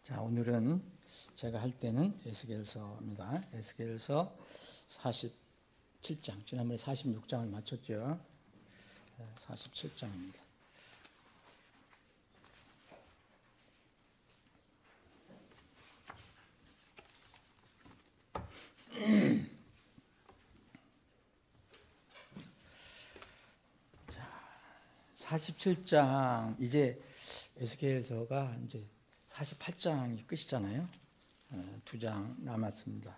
자, 오늘은 제가 할 때는 에스겔서입니다. 에스겔서 47장. 지난번에 46장을 마쳤죠. 47장입니다. 자, 47장 이제 에스겔서가 이제 48장이 끝이잖아요. 2장 남았습니다.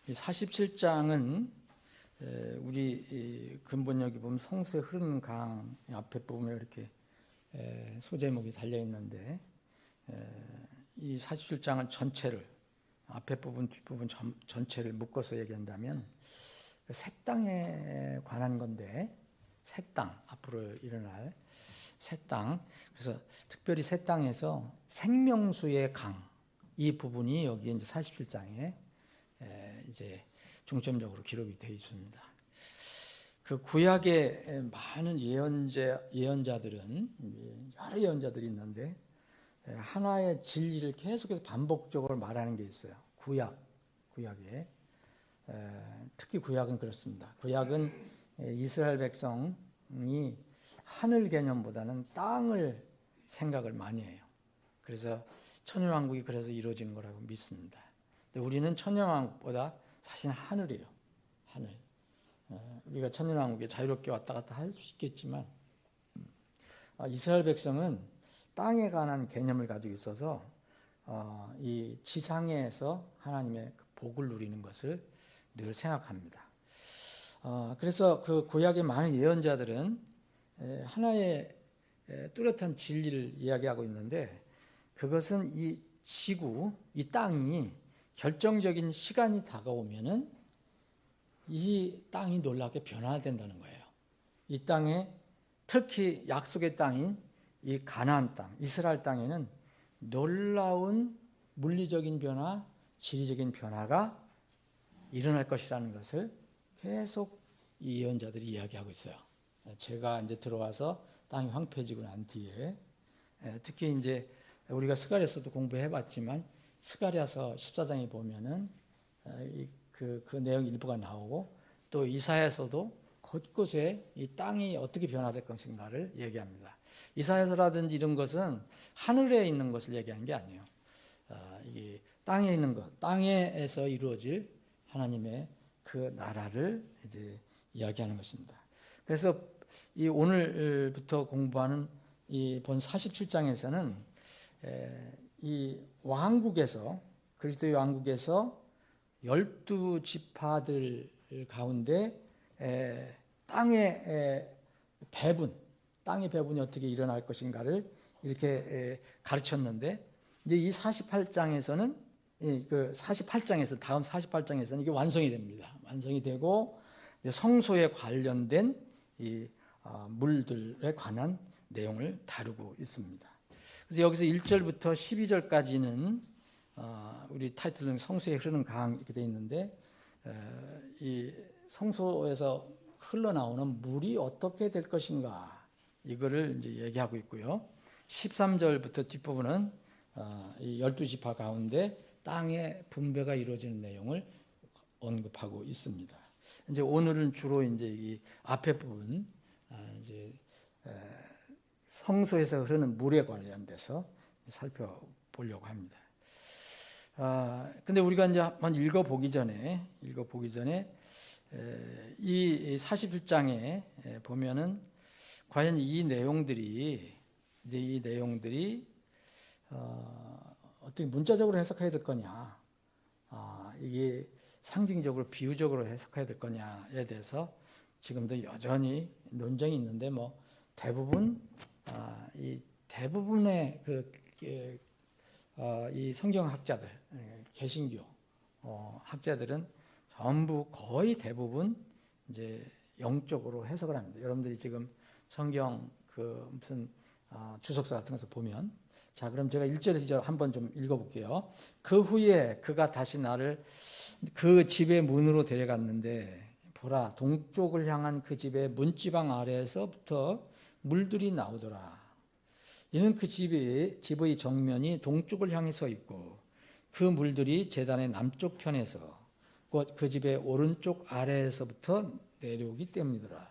47장은 우리 근본역이 보면 성수에 흐르는 강 앞에 부분에 이렇게 소제목이 달려 있는데 이 47장은 전체를 앞에 부분 뒷부분 전체를 묶어서 얘기한다면 새 땅에 관한 건데 새 땅 앞으로 일어날 새 땅. 그래서 특별히 새 땅에서 생명수의 강 이 부분이 여기 이제 47장에 이제 중점적으로 기록이 되어 있습니다. 그 구약의 많은 예언자들은 여러 예언자들이 있는데 하나의 진리를 계속해서 반복적으로 말하는 게 있어요. 구약에 특히 구약은 그렇습니다. 구약은 이스라엘 백성이 하늘 개념보다는 땅을 생각을 많이 해요. 그래서 천년왕국이 그래서 이루어지는 거라고 믿습니다. 근데 우리는 천년왕국보다 사실 하늘이에요. 하늘. 우리가 천년왕국에 자유롭게 왔다 갔다 할 수 있겠지만 이스라엘 백성은 땅에 관한 개념을 가지고 있어서 이 지상에서 하나님의 복을 누리는 것을 늘 생각합니다. 그래서 그 구약의 많은 예언자들은 하나의 뚜렷한 진리를 이야기하고 있는데 그것은 이 지구, 이 땅이 결정적인 시간이 다가오면은 이 땅이 놀랍게 변화된다는 거예요. 이 땅에 특히 약속의 땅인 이 가나안 땅, 이스라엘 땅에는 놀라운 물리적인 변화, 지리적인 변화가 일어날 것이라는 것을 계속 이 예언자들이 이야기하고 있어요. 제가 이제 들어와서 땅이 황폐해지고 난 뒤에 특히 이제 우리가 스가랴서도 공부해봤지만 스가랴서 14장에 보면은 그 내용 일부가 나오고 또 이사야서도 곳곳에 이 땅이 어떻게 변화될 것인가를 얘기합니다. 이사야서라든지 이런 것은 하늘에 있는 것을 얘기하는 게 아니에요. 이게 땅에 있는 것, 땅에서 이루어질 하나님의 그 나라를 이제 이야기하는 것입니다. 그래서 이 오늘부터 공부하는 이 본 47장에서는 이 왕국에서 그리스도의 왕국에서 12지파들 가운데 땅의 배분이 어떻게 일어날 것인가를 이렇게 가르쳤는데 이제 이 48장에서는 그 48장에서 다음 48장에서는 이게 완성이 됩니다. 완성이 되고 성소에 관련된 이 물들에 관한 내용을 다루고 있습니다. 그래서 여기서 1절부터 12절까지는 우리 타이틀은 성소에 흐르는 강 이렇게 되어 있는데 이 성소에서 흘러나오는 물이 어떻게 될 것인가 이거를 이제 얘기하고 있고요. 13절부터 뒷부분은 이 12지파 가운데 땅의 분배가 이루어지는 내용을 언급하고 있습니다. 이제 오늘은 주로 이제 이 앞에 부분 이제 성소에서 흐르는 물에 관련돼서 살펴보려고 합니다. 근데 우리가 이제 한번 읽어보기 전에 이 41장에 보면은 과연 이 내용들이 어떻게 문자적으로 해석해야 될 거냐, 이게 상징적으로 비유적으로 해석해야 될 거냐에 대해서 지금도 여전히 논쟁이 있는데 뭐 대부분의 이 성경학자들, 개신교 학자들은 전부 거의 대부분 이제 영적으로 해석을 합니다. 여러분들이 지금 성경 그 무슨 주석서 같은 것을 보면 자, 그럼 제가 1절에서 2절 한번 좀 읽어볼게요. 그 후에 그가 다시 나를 그 집의 문으로 데려갔는데 보라, 동쪽을 향한 그 집의 문지방 아래에서부터 물들이 나오더라. 이는 그 집의 정면이 동쪽을 향해 서 있고 그 물들이 제단의 남쪽 편에서 곧 그 집의 오른쪽 아래에서부터 내려오기 때문이더라.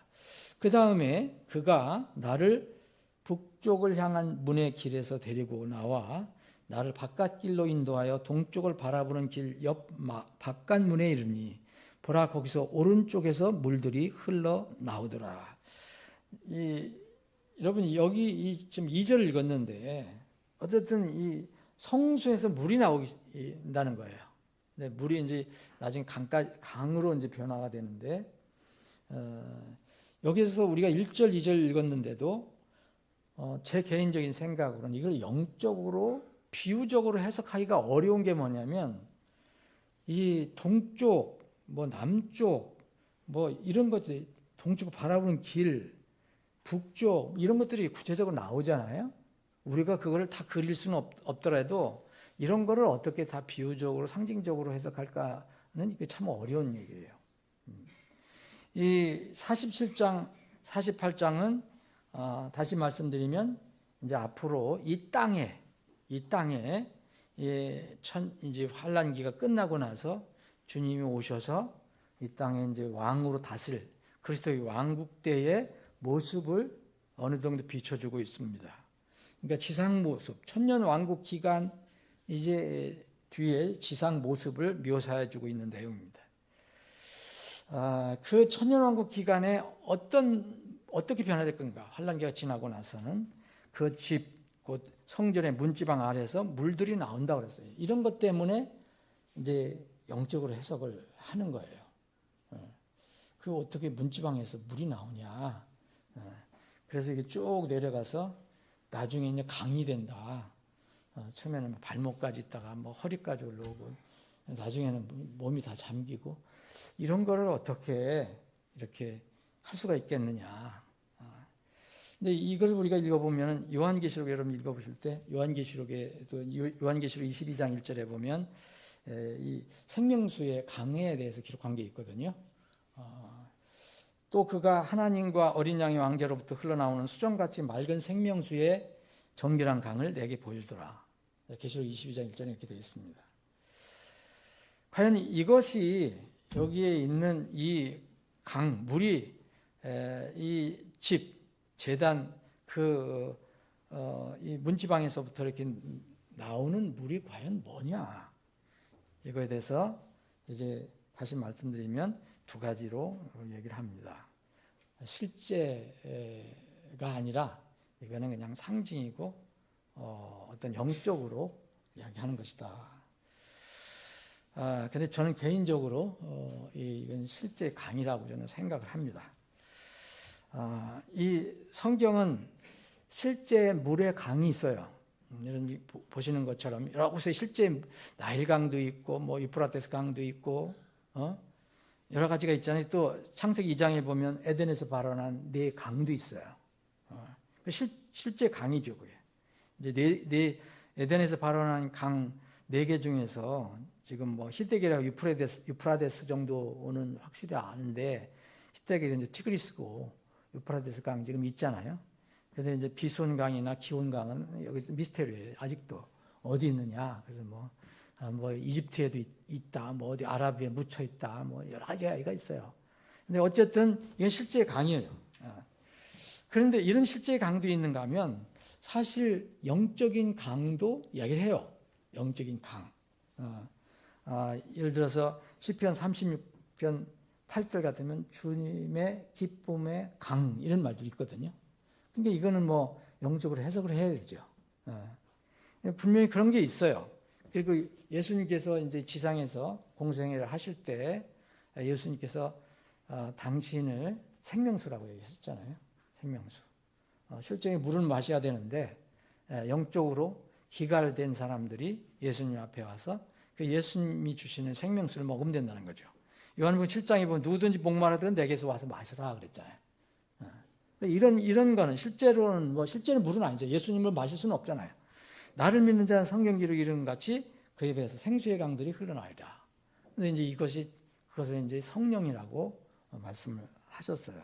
그 다음에 그가 나를 북쪽을 향한 문의 길에서 데리고 나와 나를 바깥길로 인도하여 동쪽을 바라보는 길 옆 바깥문에 이르니 보라 거기서 오른쪽에서 물들이 흘러나오더라. 여러분 여기 지금 2절을 읽었는데 어쨌든 이 성소에서 물이 나온다는 거예요. 근데 물이 이제 나중에 강으로 이제 변화가 되는데 여기서 우리가 1절, 2절 읽었는데도 제 개인적인 생각으로는 이걸 영적으로 비유적으로 해석하기가 어려운 게 뭐냐면 이 동쪽, 뭐 남쪽, 뭐 이런 것들 동쪽을 바라보는 길, 북쪽 이런 것들이 구체적으로 나오잖아요. 우리가 그걸 다 그릴 수는 없더라도 이런 거를 어떻게 다 비유적으로 상징적으로 해석할까는 이게 참 어려운 얘기예요. 이 47장, 48장은 다시 말씀드리면 이제 앞으로 이 땅에 이제 환란기가 끝나고 나서 주님이 오셔서 이 땅에 이제 왕으로 다스릴 그리스도의 왕국 때의 모습을 어느 정도 비춰주고 있습니다. 그러니까 지상 모습, 천년 왕국 기간 이제 뒤에 지상 모습을 묘사해주고 있는 내용입니다. 그 천년 왕국 기간에 어떻게 변화될 건가? 환란기가 지나고 나서는 그 집, 곧 성전의 문지방 아래서 물들이 나온다 그랬어요. 이런 것 때문에 이제 영적으로 해석을 하는 거예요. 그 어떻게 문지방에서 물이 나오냐? 그래서 이게 쭉 내려가서 나중에 이제 강이 된다. 처음에는 발목까지 있다가 뭐 허리까지 올라오고 나중에는 몸이 다 잠기고 이런 거를 어떻게 이렇게 할 수가 있겠느냐. 근데 이걸 우리가 읽어보면 요한계시록 여러분 읽어보실 때 요한계시록 22장 1절에 보면 이 생명수의 강에 대해서 기록한 게 있거든요. 또 그가 하나님과 어린 양의 왕자로부터 흘러나오는 수정같이 맑은 생명수의 정결한 강을 내게 보여주더라. 계시록 22장 1절에 이렇게 되어 있습니다. 과연 이것이 여기에 있는 이 강, 물이 이 집, 제단, 이 문지방에서부터 이렇게 나오는 물이 과연 뭐냐? 이거에 대해서 이제 다시 말씀드리면 두 가지로 얘기를 합니다. 실제가 아니라 이거는 그냥 상징이고 어떤 영적으로 이야기하는 것이다. 근데 저는 개인적으로 이건 실제 강이라고 저는 생각을 합니다. 이 성경은 실제 물의 강이 있어요. 여러분 보시는 것처럼 여러 곳에 실제 나일강도 있고 뭐 유프라테스 강도 있고 여러 가지가 있잖아요. 또 창세기 2장에 보면 에덴에서 발원한 네 강도 있어요. 실제 강이죠, 그게. 이제 에덴에서 발원한 강 4개 중에서 지금 뭐 히데겔하고 유프라데스 정도는 확실히 아는데 히데겔은 이제 티그리스고 유프라데스 강 지금 있잖아요. 그런데 이제 비손강이나 기온강은 여기 미스테리예요. 아직도 어디 있느냐. 그래서 뭐 이집트에도 있다, 뭐 어디 아라비에 묻혀 있다, 뭐 여러 가지가 있어요. 근데 어쨌든 이건 실제 강이에요. 그런데 이런 실제 강도 있는가 하면 사실 영적인 강도 이야기를 해요. 영적인 강. 예를 들어서 시편 36편 8절 같으면 주님의 기쁨의 강 이런 말도 있거든요. 근데 이거는 뭐 영적으로 해석을 해야 되죠. 분명히 그런 게 있어요. 그리고 예수님께서 이제 지상에서 공생애를 하실 때 예수님께서 당신을 생명수라고 얘기하셨잖아요. 생명수. 실제 물을 마셔야 되는데 영적으로 기갈된 사람들이 예수님 앞에 와서 그 예수님이 주시는 생명수를 먹으면 된다는 거죠. 요한복음 7장에 보면 누구든지 목마르든 내게서 와서 마시라 그랬잖아요. 이런 거는 실제로는 물은 아니죠. 예수님을 마실 수는 없잖아요. 나를 믿는 자는 성경 기록 이름 같이 그에 비해서 생수의 강들이 흘러나오리라. 근데 이제 그것을 이제 성령이라고 말씀을 하셨어요.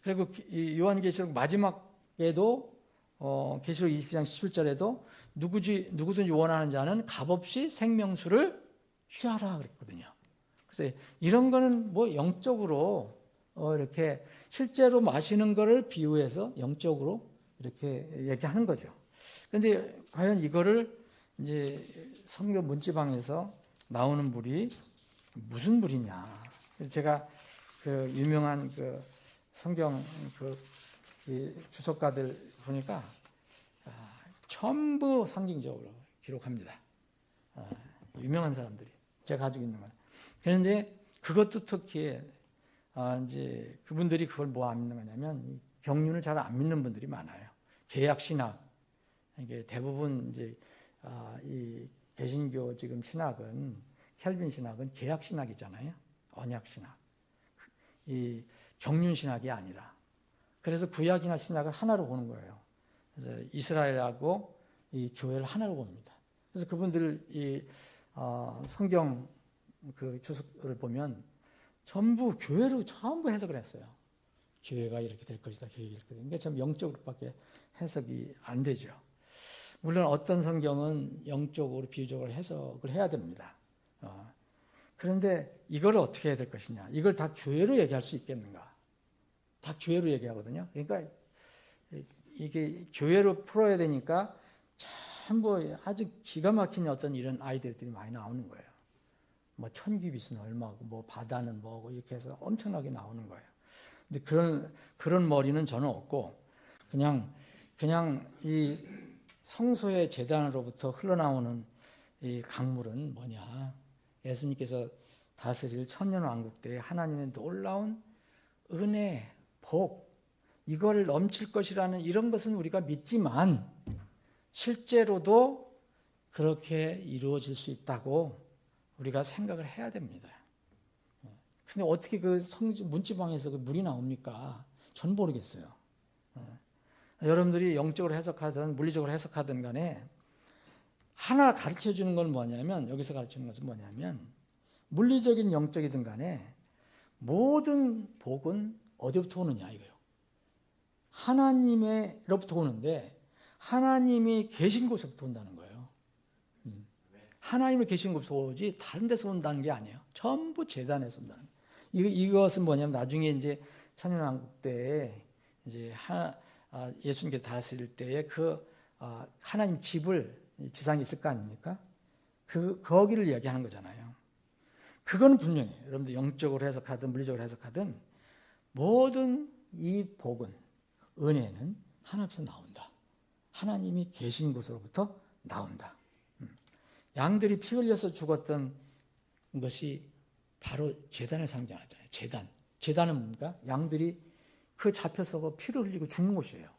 그리고 이 요한계시록 마지막에도 계시록 20장 17절에도 누구든지 원하는 자는 값없이 생명수를 취하라 그랬거든요. 그래서 이런 거는 뭐 영적으로 이렇게 실제로 마시는 거를 비유해서 영적으로 이렇게 얘기하는 거죠. 그런데 과연 이거를 이제 성경 문지방에서 나오는 물이 무슨 물이냐? 제가 그 유명한 그 성경 이 주석가들 보니까 전부 상징적으로 기록합니다. 유명한 사람들이 제가 가지고 있는 건. 그런데 그것도 특히 이제 그분들이 그걸 뭐 안 믿는 거냐면 경륜을 잘 안 믿는 분들이 많아요. 개약 신학 이게 대부분 이제 이 개신교 지금 신학은 켈빈 신학은 개약 신학이잖아요. 언약 신학. 이 경륜 신학이 아니라. 그래서 구약이나 신약을 하나로 보는 거예요. 그래서 이스라엘하고 이 교회를 하나로 봅니다. 그래서 그분들 이 성경 그 주석을 보면 전부 교회로 전부 해석을 했어요. 교회가 이렇게 될 것이다. 교회가 이렇게 될 것이다. 참 영적으로밖에 해석이 안 되죠. 물론 어떤 성경은 영적으로 비유적으로 해석을 해야 됩니다. 그런데 이걸 어떻게 해야 될 것이냐. 이걸 다 교회로 얘기할 수 있겠는가. 다 교회로 얘기하거든요. 그러니까 이게 교회로 풀어야 되니까 전부 아주 기가 막힌 어떤 이런 아이디어들이 많이 나오는 거예요. 뭐 천기빛은 얼마고 뭐 바다는 뭐고 이렇게 해서 엄청나게 나오는 거예요. 근데 그런 머리는 저는 없고 그냥 이 성소의 제단으로부터 흘러나오는 이 강물은 뭐냐? 예수님께서 다스릴 천년왕국 때에 하나님의 놀라운 은혜, 복, 이걸 넘칠 것이라는 이런 것은 우리가 믿지만 실제로도 그렇게 이루어질 수 있다고 우리가 생각을 해야 됩니다. 근데 어떻게 그 문지방에서 그 물이 나옵니까? 전 모르겠어요. 여러분들이 영적으로 해석하든 물리적으로 해석하든 간에 하나 가르쳐 주는 건 뭐냐면 여기서 가르치는 것은 뭐냐면 물리적인 영적이든 간에 모든 복은 어디부터 오느냐 이거예요. 하나님으로부터 오는데 하나님이 계신 곳에부터 온다는 거예요. 하나님이 계신 곳에서 오지 다른 데서 온다는 게 아니에요. 전부 제단에서 온다는 거예요. 이것은 뭐냐면 나중에 이제 천년왕국 때에 이제 예수님께서 다스릴 때에 그 하나님 집을 지상에 있을 거 아닙니까? 거기를 이야기하는 거잖아요. 그거는 분명해요. 여러분들 영적으로 해석하든 물리적으로 해석하든 모든 이 복은 은혜는 하나님께서 나온다. 하나님이 계신 곳으로부터 나온다. 양들이 피 흘려서 죽었던 것이 바로 제단을 상징하잖아요. 제단은 뭡니까? 양들이 그 잡혀서 피를 흘리고 죽는 곳이에요.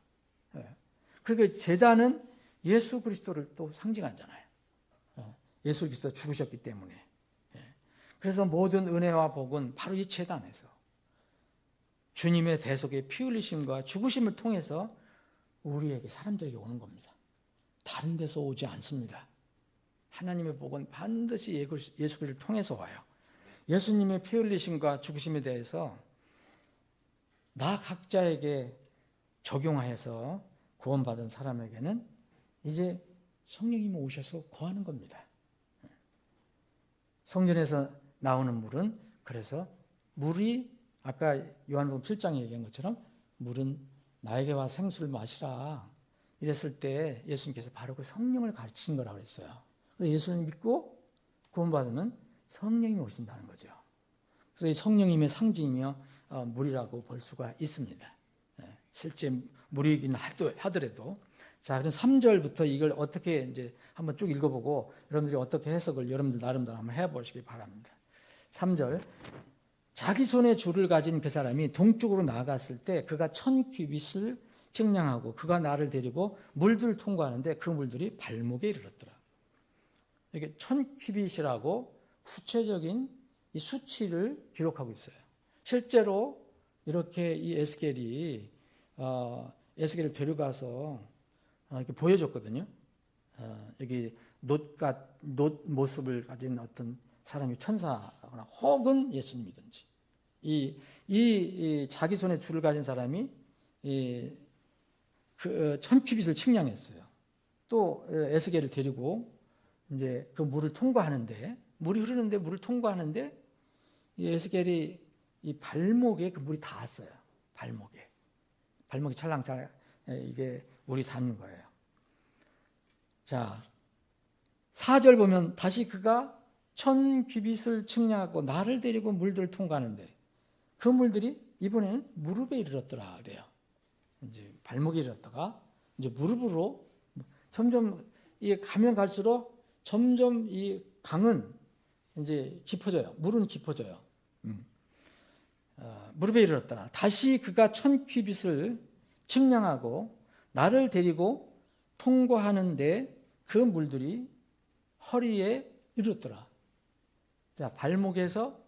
그러니까 제단은 예수 그리스도를 또 상징하잖아요. 예수 그리스도가 죽으셨기 때문에. 그래서 모든 은혜와 복은 바로 이 제단에서 주님의 대속의 피 흘리심과 죽으심을 통해서 우리에게 사람들에게 오는 겁니다. 다른 데서 오지 않습니다. 하나님의 복은 반드시 예수 그리스도를 통해서 와요. 예수님의 피 흘리심과 죽으심에 대해서 나 각자에게 적용하여서 구원받은 사람에게는 이제 성령님이 오셔서 거하는 겁니다. 성전에서 나오는 물은 그래서 물이 아까 요한복음 7장에 얘기한 것처럼 물은 나에게 와 생수를 마시라 이랬을 때 예수님께서 바로 그 성령을 가르치신 거라고 그랬어요. 그래서 예수님 믿고 구원받으면 성령이 오신다는 거죠. 그래서 이 성령님의 상징이며 물이라고 볼 수가 있습니다. 실제 물이긴 하더라도 자, 그럼 3절부터 이걸 어떻게 이제 한번 쭉 읽어보고 여러분들이 어떻게 해석을 여러분들 나름대로 한번 해보시기 바랍니다. 3절 자기 손에 줄을 가진 그 사람이 동쪽으로 나아갔을 때 그가 1000규빗을 측량하고 그가 나를 데리고 물들을 통과하는데 그 물들이 발목에 이르렀더라. 이게 1000규빗이라고 구체적인 이 수치를 기록하고 있어요. 실제로 이렇게 이 에스겔을 데려가서 이렇게 보여줬거든요. 여기 놋 모습을 가진 어떤 사람이 천사거나 혹은 예수님이든지 이 자기 손에 줄을 가진 사람이 그 1000큐빗을 측량했어요. 또 에스겔을 데리고 이제 그 물을 통과하는데, 물이 흐르는데 물을 통과하는데 이 에스겔이 이 발목에 그 물이 닿았어요. 발목이 찰랑찰랑 이게 물이 닿는 거예요. 자, 4절 보면 다시 그가 1000큐빗을 측량하고 나를 데리고 물들을 통과하는데 그 물들이 이번에는 무릎에 이르렀더라 그래요. 이제 발목에 이르렀다가 이제 무릎으로 점점 이 가면 갈수록 점점 이 강은 이제 깊어져요. 물은 깊어져요. 무릎에 이르렀더라. 다시 그가 1000큐빗을 측량하고 나를 데리고 통과하는데 그 물들이 허리에 이르렀더라. 자, 발목에서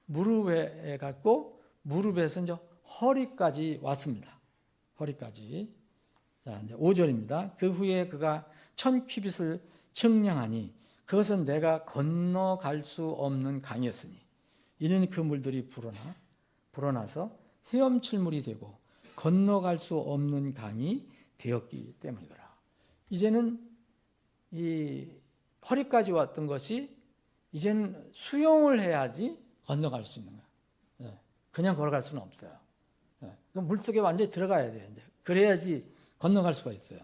무릎에 갔고 무릎에서 이제 허리까지 왔습니다. 허리까지. 자, 이제 5절입니다. 그 후에 그가 1000큐빗을 측량하니 그것은 내가 건너갈 수 없는 강이었으니 이는 그 물들이 불어나서 헤엄칠 물이 되고 건너갈 수 없는 강이 되었기 때문이더라. 이제는 이 허리까지 왔던 것이 이제는 수영을 해야지 건너갈 수 있는 거예요. 그냥 걸어갈 수는 없어요. 물속에 완전히 들어가야 돼요. 그래야지 건너갈 수가 있어요.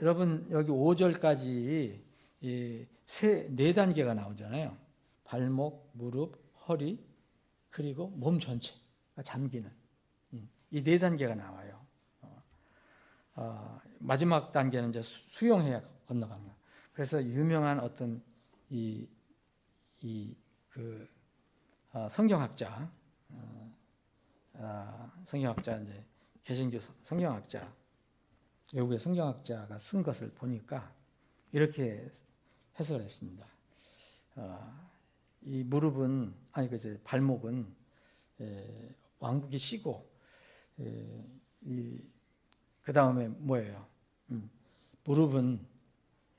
여러분 여기 5절까지 네 단계가 나오잖아요. 발목, 무릎, 허리, 그리고 몸 전체가 잠기는 이 네 단계가 나와요. 마지막 단계는 이제 수영해야 건너가는 거예요. 그래서 유명한 어떤 성경학자 이제 개신교 성경학자, 외국의 성경학자가 쓴 것을 보니까 이렇게 해설했습니다. 이 무릎은 발목은 왕국이 쉬고 그 다음에 뭐예요? 무릎은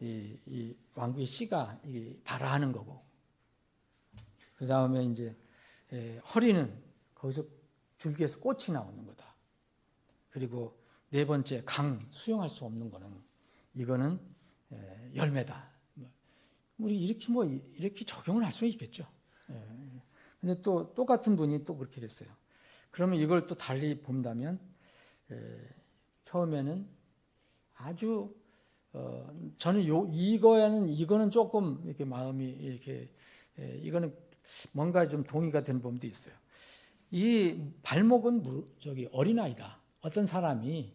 이 왕국의 씨가 발화하는 거고, 그 다음에 이제 허리는 거기서 줄기에서 꽃이 나오는 거다. 그리고 네 번째 수영할 수 없는 거는 이거는 열매다. 우리 이렇게 적용을 할 수 있겠죠. 근데 또 똑같은 분이 또 그렇게 했어요. 그러면 이걸 또 달리 본다면 처음에는 아주 저는 이거는 조금 이렇게 마음이 이렇게 이거는 뭔가 좀 동의가 되는 부분도 있어요. 이 발목은 어린아이다. 어떤 사람이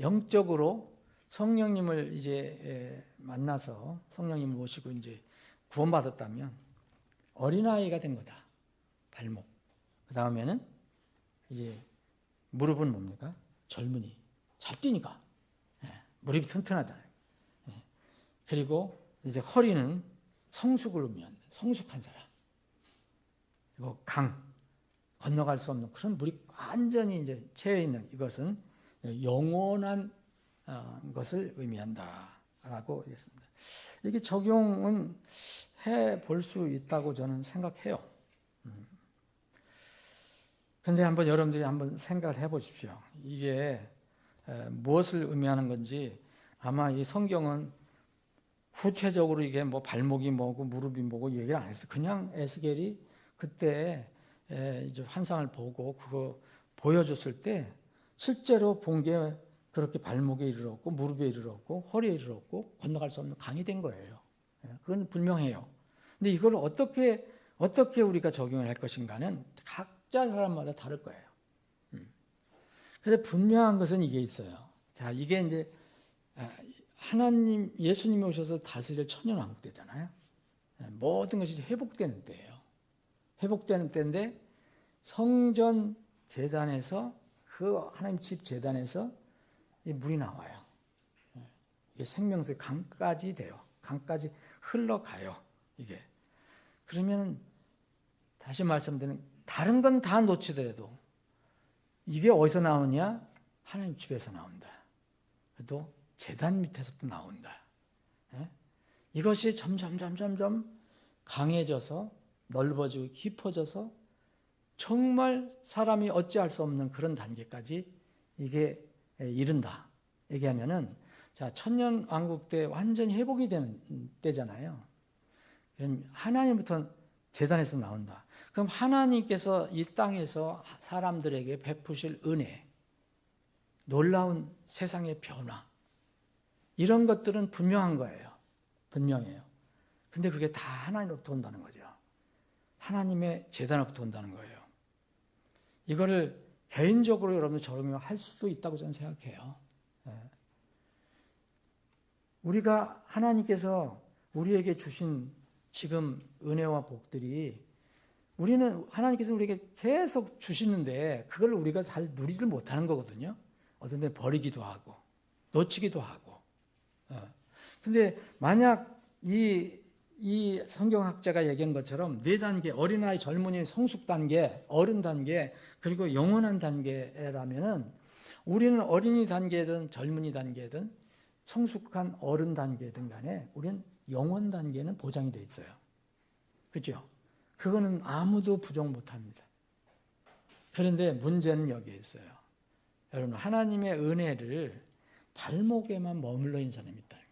영적으로 성령님을 이제 만나서 성령님을 모시고 이제 구원받았다면 어린아이가 된 거다. 발목. 그 다음에는 이제 무릎은 뭡니까? 젊은이. 잘 뛰니까. 무릎이 튼튼하잖아요. 그리고 이제 허리는 성숙을 의미한 성숙한 사람. 그리고 건너갈 수 없는 그런 물이 완전히 이제 채여 있는 이것은 영원한 것을 의미한다라고 했습니다. 이렇게 적용은 해 볼 수 있다고 저는 생각해요. 근데 여러분들이 한번 생각을 해 보십시오. 이게 무엇을 의미하는 건지 아마 이 성경은 구체적으로 이게 뭐 발목이 뭐고 무릎이 뭐고 얘기를 안 했어요. 그냥 에스겔이 그때 이제 환상을 보고 그거 보여줬을 때 실제로 본 게 그렇게 발목에 이르렀고 무릎에 이르렀고 허리에 이르렀고 건너갈 수 없는 강이 된 거예요. 그건 분명해요. 근데 이걸 어떻게 우리가 적용을 할 것인가는 각자 사람마다 다를 거예요. 그런데 분명한 것은 이게 있어요. 자, 이게 이제 예수님이 오셔서 다스릴 천년왕국 때잖아요. 모든 것이 회복되는 때예요. 회복되는 때인데 성전 제단에서 그 하나님 집 제단에서 이 물이 나와요. 이게 생명수의 강까지 돼요. 강까지 흘러가요. 이게 그러면 다시 말씀드리는 다른 건 다 놓치더라도 이게 어디서 나오냐? 하나님 집에서 나온다. 또 제단 밑에서부터 나온다. 이것이 점점 강해져서 넓어지고 깊어져서 정말 사람이 어찌할 수 없는 그런 단계까지 이게 이른다. 얘기하면은 자, 천년 왕국 때 완전히 회복이 되는 때잖아요. 그럼 하나님부터 제단에서 나온다. 그럼 하나님께서 이 땅에서 사람들에게 베푸실 은혜, 놀라운 세상의 변화, 이런 것들은 분명한 거예요. 분명해요. 근데 그게 다 하나님으로부터 온다는 거죠. 하나님의 제단으로부터 온다는 거예요. 이거를 개인적으로 여러분 적용할 수도 있다고 저는 생각해요. 우리가 하나님께서 우리에게 주신 지금 은혜와 복들이 우리는 하나님께서 우리에게 계속 주시는데 그걸 우리가 잘 누리지를 못하는 거거든요. 어떤 데 버리기도 하고 놓치기도 하고. 근데 만약 이 성경학자가 얘기한 것처럼 네 단계, 어린아이, 젊은이, 성숙 단계, 어른 단계, 그리고 영원한 단계라면은 우리는 어린이 단계든 젊은이 단계든 성숙한 어른 단계든 간에 우리는 영원 단계는 보장이 돼 있어요. 그렇죠? 그거는 아무도 부정 못합니다. 그런데 문제는 여기에 있어요. 여러분, 하나님의 은혜를 발목에만 머물러 있는 사람이 있다는 거예요.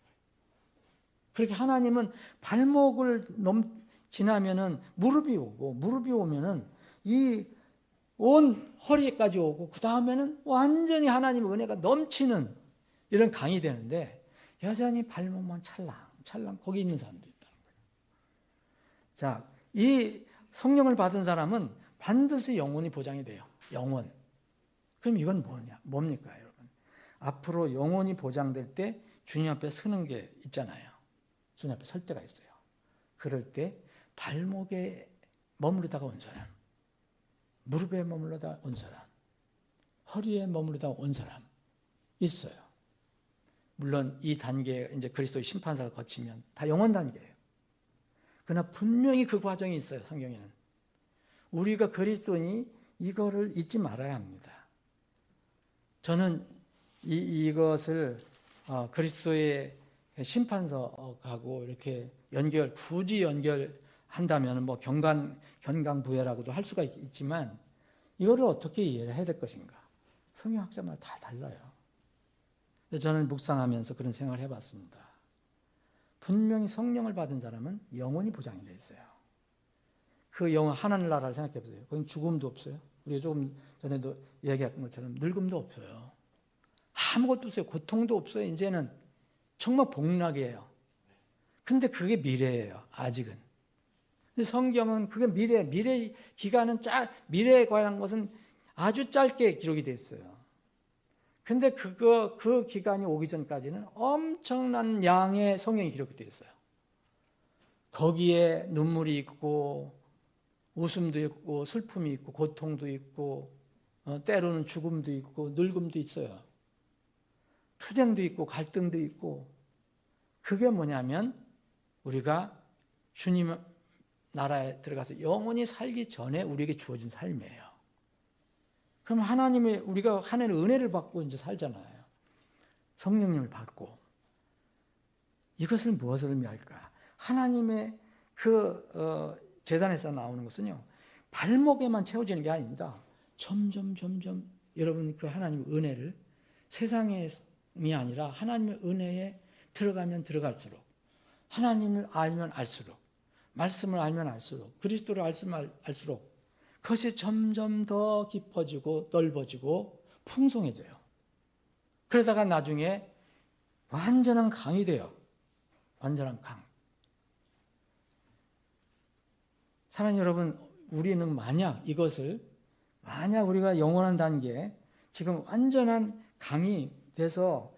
그렇게 하나님은 발목을 지나면은 무릎이 오고, 무릎이 오면은 이 온 허리까지 오고, 그 다음에는 완전히 하나님의 은혜가 넘치는 이런 강이 되는데 여전히 발목만 찰랑 거기 있는 사람도 있다는 거예요. 자, 이 성령을 받은 사람은 반드시 영혼이 보장이 돼요. 영혼. 그럼 이건 뭡니까, 여러분? 앞으로 영혼이 보장될 때 주님 앞에 서는 게 있잖아요. 주님 앞에 설 때가 있어요. 그럴 때 발목에 머무르다가 온 사람, 무릎에 머무르다가 온 사람, 허리에 머무르다가 온 사람 있어요. 물론 이 단계 이제 그리스도의 심판사가 거치면 다 영원 단계예요. 그러나 분명히 그 과정이 있어요. 성경에는. 우리가 그리스도인이 이거를 잊지 말아야 합니다. 저는 이것을 그리스도의 심판서하고 이렇게 굳이 연결한다면 뭐 견강부회라고도 할 수가 있지만 이거를 어떻게 이해를 해야 될 것인가? 성경학자마다 다 달라요. 저는 묵상하면서 그런 생각을 해봤습니다. 분명히 성령을 받은 사람은 영원히 보장이 되어 있어요. 그 영원 하나님 나라를 생각해 보세요. 거긴 죽음도 없어요. 우리가 조금 전에도 얘기했던 것처럼 늙음도 없어요. 아무것도 없어요. 고통도 없어요. 이제는 정말 복락이에요. 근데 그게 미래예요. 아직은. 근데 성경은 그게 미래 기간은 미래에 관한 것은 아주 짧게 기록이 되어 있어요. 근데 그 기간이 오기 전까지는 엄청난 양의 성경이 기록이 되어 있어요. 거기에 눈물이 있고 웃음도 있고 슬픔이 있고 고통도 있고 때로는 죽음도 있고 늙음도 있어요. 투쟁도 있고 갈등도 있고. 그게 뭐냐면 우리가 주님 나라에 들어가서 영원히 살기 전에 우리에게 주어진 삶이에요. 그럼 하나님의 우리가 하나님의 은혜를 받고 이제 살잖아요. 성령님을 받고. 이것을 무엇을 의미할까? 하나님의 제단에서 나오는 것은요, 발목에만 채워지는 게 아닙니다. 점점 여러분 그 하나님의 은혜를 세상이 아니라 하나님의 은혜에 들어가면 들어갈수록, 하나님을 알면 알수록, 말씀을 알면 알수록, 그리스도를 알면 알수록 그것이 점점 더 깊어지고 넓어지고 풍성해져요. 그러다가 나중에 완전한 강이 돼요. 완전한 강. 사랑하는 여러분, 우리는 만약 우리가 영원한 단계에 지금 완전한 강이 돼서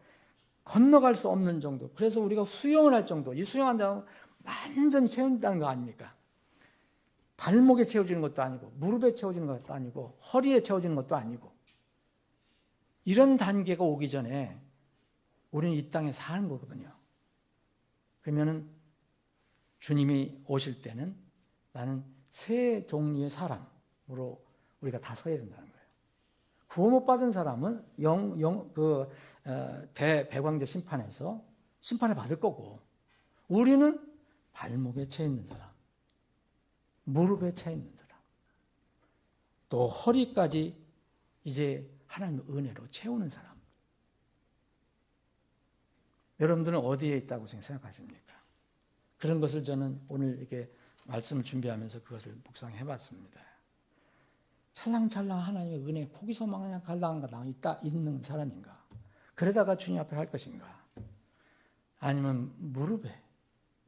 건너갈 수 없는 정도, 그래서 우리가 수영을 할 정도, 이 수영한다면 완전히 채운다는 거 아닙니까? 발목에 채워지는 것도 아니고 무릎에 채워지는 것도 아니고 허리에 채워지는 것도 아니고 이런 단계가 오기 전에 우리는 이 땅에 사는 거거든요. 그러면은 주님이 오실 때는 나는 새 종류의 사람으로 우리가 다 서야 된다는 거예요. 구원 못 받은 사람은 대백왕제 심판에서 심판을 받을 거고, 우리는 발목에 채 있는 사람, 무릎에 채 있는 사람, 또 허리까지 이제 하나님의 은혜로 채우는 사람, 여러분들은 어디에 있다고 생각하십니까? 그런 것을 저는 오늘 이렇게 말씀을 준비하면서 그것을 묵상해 봤습니다. 찰랑찰랑 하나님의 은혜, 고기서 마냥 갈랑갈랑 있는 사람인가? 그러다가 주님 앞에 갈 것인가? 아니면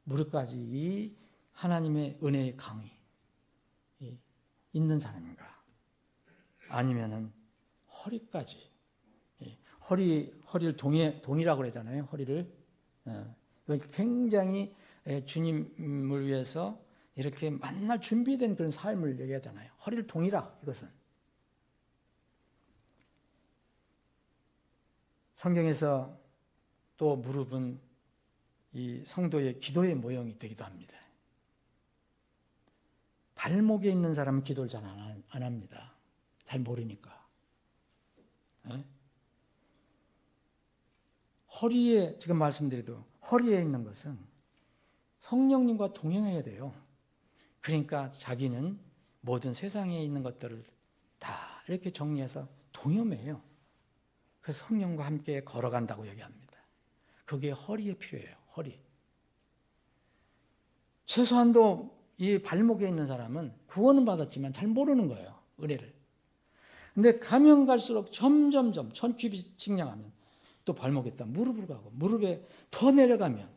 무릎까지 이 하나님의 은혜의 강이 있는 사람인가? 아니면은 허리까지, 허리를 동이라고 그러잖아요. 허리를. 굉장히 주님을 위해서 이렇게 만날 준비된 그런 삶을 얘기하잖아요. 허리를 동이라, 이것은. 성경에서 또 무릎은 이 성도의 기도의 모형이 되기도 합니다. 발목에 있는 사람은 기도를 잘 안 합니다. 잘 모르니까. 허리에, 지금 말씀드려도 허리에 있는 것은 성령님과 동행해야 돼요. 그러니까 자기는 모든 세상에 있는 것들을 다 이렇게 정리해서 동염해요. 그래서 성령과 함께 걸어간다고 얘기합니다. 그게 허리에 필요해요. 허리. 최소한도 이 발목에 있는 사람은 구원은 받았지만 잘 모르는 거예요. 은혜를. 근데 가면 갈수록 점점점 천큐빗 측량하면 또 발목에 있다 무릎으로 가고, 무릎에 더 내려가면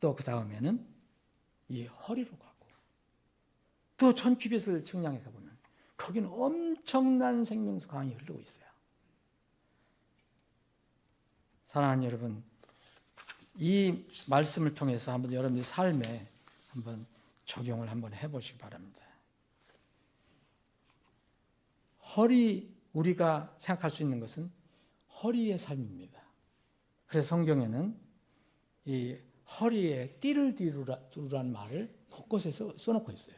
또 그 다음에는 이 허리로 가고, 또 천큐빗을 측량해서 보면 거기는 엄청난 생명수 강이 흐르고 있어요. 사랑하는 여러분, 이 말씀을 통해서 한번 여러분의 삶에 한번 적용을 한번 해보시기 바랍니다. 우리가 생각할 수 있는 것은 허리의 삶입니다. 그래서 성경에는 이 허리에 띠를 두르라는 말을 곳곳에 써놓고 있어요.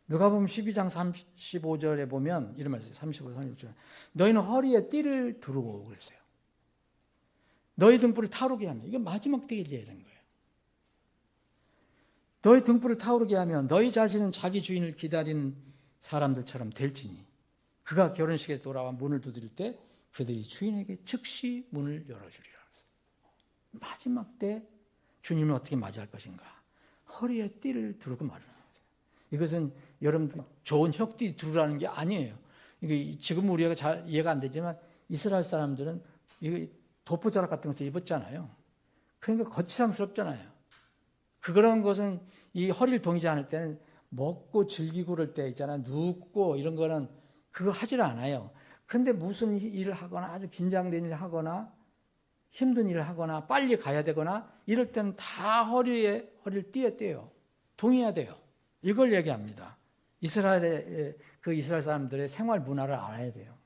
누가복음 12장 35절에 보면 이런 말씀, 35, 36절. 너희는 허리에 띠를 두르고 그랬어요. 너희 등불을 타오르게 하면, 이게 마지막 때에 되는 거예요. 너희 등불을 타오르게 하면 너희 자신은 자기 주인을 기다리는 사람들처럼 될지니 그가 결혼식에서 돌아와 문을 두드릴 때 그들이 주인에게 즉시 문을 열어주리라. 마지막 때 주님을 어떻게 맞이할 것인가? 허리에 띠를 두르고 말하는 거죠. 이것은 여러분들 좋은 혁띠 두르라는 게 아니에요. 이게 지금 우리가 잘 이해가 안 되지만 이스라엘 사람들은 이거 도포자락 같은 것을 입었잖아요. 그러니까 거치장스럽잖아요. 그런 것은 이 허리를 동이지 않을 때는 먹고 즐기고 그럴 때 있잖아요. 눕고 이런 거는 그거 하질 않아요. 그런데 무슨 일을 하거나 아주 긴장된 일을 하거나 힘든 일을 하거나 빨리 가야 되거나 이럴 때는 다 허리를 띄어야 동해야 돼요. 이걸 얘기합니다. 이스라엘 사람들의 생활 문화를 알아야 돼요.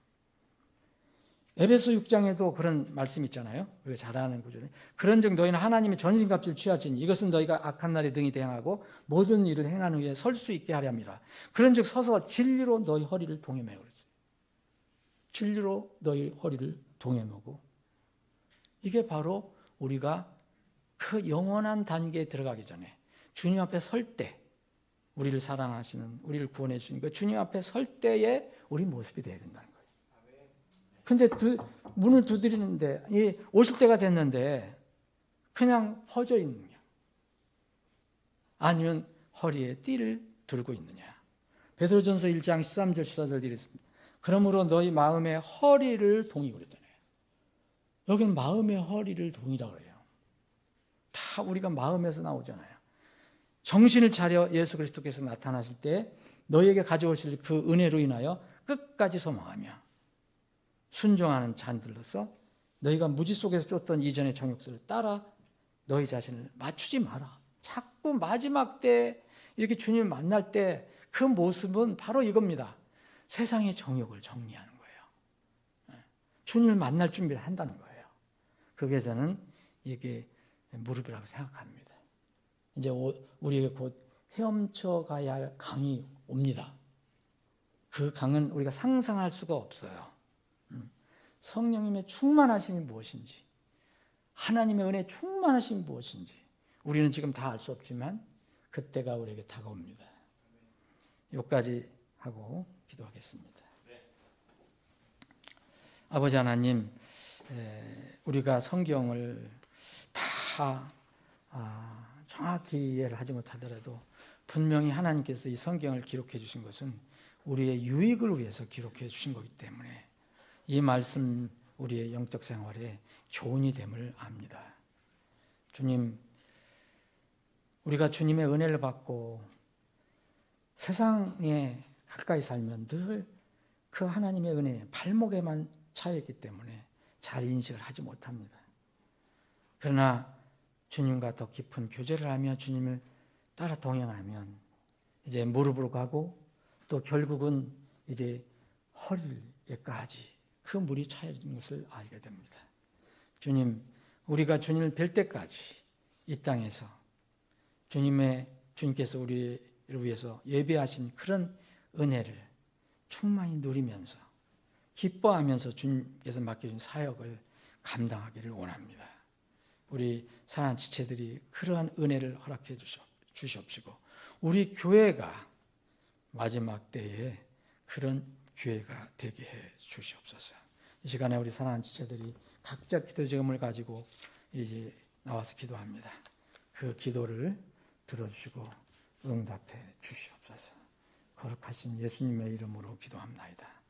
에베소 6장에도 그런 말씀 있잖아요. 우리가 잘 아는 구절에. 그런즉 너희는 하나님의 전신갑주를 취할지니 이것은 너희가 악한 날에 등이 대항하고 모든 일을 행하는 위에 설 수 있게 하려 함이라. 그런즉 서서 진리로 너희 허리를 동여매고 그랬어요. 진리로 너희 허리를 동여매고. 이게 바로 우리가 그 영원한 단계에 들어가기 전에 주님 앞에 설 때, 우리를 사랑하시는, 우리를 구원해 주신 그 주님 앞에 설 때의 우리 모습이 되어야 된다는 거예요. 근데 문을 두드리는데 오실 때가 됐는데 그냥 퍼져 있느냐, 아니면 허리에 띠를 두르고 있느냐. 베드로전서 1장 13절 14절 이랬습니다. 그러므로 너희 마음의 허리를 동이고 그랬잖아요. 여기는 마음의 허리를 동이라고 해요. 다 우리가 마음에서 나오잖아요. 정신을 차려 예수 그리스도께서 나타나실 때 너희에게 가져오실 그 은혜로 인하여 끝까지 소망하며 순종하는 자들로서 너희가 무지 속에서 쫓던 이전의 정욕들을 따라 너희 자신을 맞추지 마라. 자꾸 마지막 때 이렇게 주님을 만날 때 그 모습은 바로 이겁니다. 세상의 정욕을 정리하는 거예요. 주님을 만날 준비를 한다는 거예요. 그게 저는 이게 무릎이라고 생각합니다. 이제 우리에게 곧 헤엄쳐 가야 할 강이 옵니다. 그 강은 우리가 상상할 수가 없어요. 성령님의 충만하심이 무엇인지, 하나님의 은혜의 충만하심이 무엇인지 우리는 지금 다 알 수 없지만 그때가 우리에게 다가옵니다. 여기까지 하고 기도하겠습니다. 아버지 하나님, 우리가 성경을 다 정확히 이해를 하지 못하더라도 분명히 하나님께서 이 성경을 기록해 주신 것은 우리의 유익을 위해서 기록해 주신 거기 때문에 이 말씀 우리의 영적 생활에 교훈이 됨을 압니다. 주님, 우리가 주님의 은혜를 받고 세상에 가까이 살면 늘 그 하나님의 은혜 발목에만 차여 있기 때문에 잘 인식을 하지 못합니다. 그러나 주님과 더 깊은 교제를 하며 주님을 따라 동행하면 이제 무릎으로 가고 또 결국은 이제 허리에까지 그 물이 차여진 것을 알게 됩니다. 주님, 우리가 주님을 뵐 때까지 이 땅에서 주님께서 우리를 위해서 예배하신 그런 은혜를 충만히 누리면서 기뻐하면서 주님께서 맡겨준 사역을 감당하기를 원합니다. 우리 사랑하는 지체들이 그러한 은혜를 허락해 주시옵시고 우리 교회가 마지막 때에 그런 교회가 되게 해 주시옵소서. 이 시간에 우리 사랑하는 지체들이 각자 기도 제목을 가지고 이제 나와서 기도합니다. 그 기도를 들어주시고 응답해 주시옵소서. 거룩하신 예수님의 이름으로 기도합나이다.